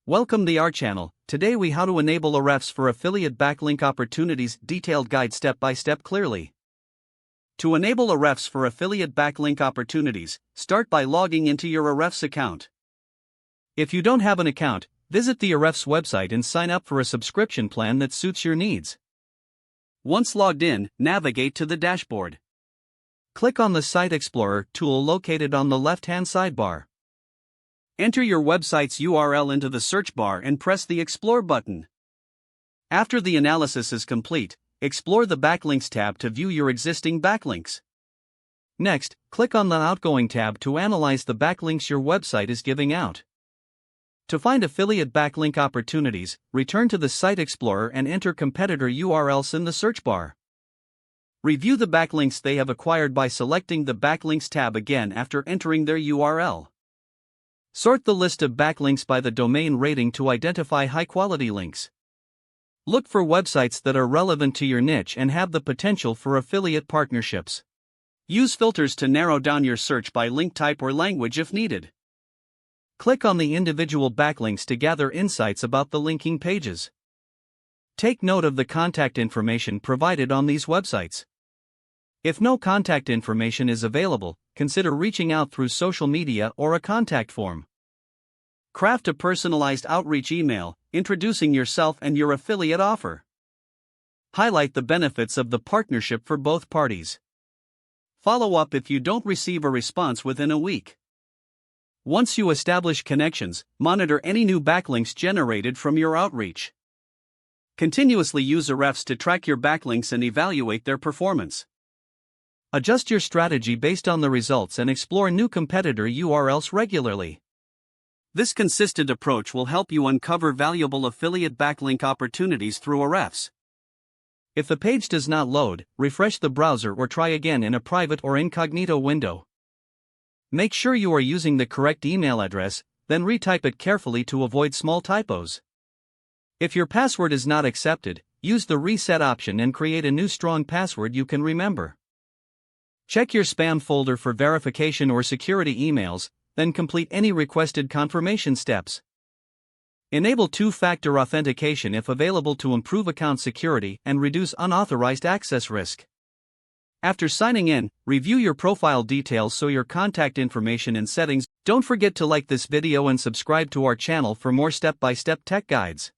Welcome to our channel. Today we how to enable Ahrefs for affiliate backlink opportunities, detailed guide step by step clearly. To enable Ahrefs for affiliate backlink opportunities, start by logging into your Ahrefs account. If you don't have an account, visit the Ahrefs website and sign up for a subscription plan that suits your needs. Once logged in, navigate to the dashboard. Click on the Site Explorer tool located on the left-hand sidebar. Enter your website's URL into the search bar and press the Explore button. After the analysis is complete, explore the Backlinks tab to view your existing backlinks. Next, click on the Outgoing tab to analyze the backlinks your website is giving out. To find affiliate backlink opportunities, return to the Site Explorer and enter competitor URLs in the search bar. Review the backlinks they have acquired by selecting the Backlinks tab again after entering their URL. Sort the list of backlinks by the domain rating to identify high-quality links. Look for websites that are relevant to your niche and have the potential for affiliate partnerships. Use filters to narrow down your search by link type or language if needed. Click on the individual backlinks to gather insights about the linking pages. Take note of the contact information provided on these websites. If no contact information is available, consider reaching out through social media or a contact form. Craft a personalized outreach email, introducing yourself and your affiliate offer. Highlight the benefits of the partnership for both parties. Follow up if you don't receive a response within a week. Once you establish connections, monitor any new backlinks generated from your outreach. Continuously use Ahrefs to track your backlinks and evaluate their performance. Adjust your strategy based on the results and explore new competitor URLs regularly. This consistent approach will help you uncover valuable affiliate backlink opportunities through Ahrefs. If the page does not load, refresh the browser or try again in a private or incognito window. Make sure you are using the correct email address, then retype it carefully to avoid small typos. If your password is not accepted, use the reset option and create a new strong password you can remember. Check your spam folder for verification or security emails, then complete any requested confirmation steps. Enable two-factor authentication if available to improve account security and reduce unauthorized access risk. After signing in, review your profile details so your contact information and settings. Don't forget to like this video and subscribe to our channel for more step-by-step tech guides.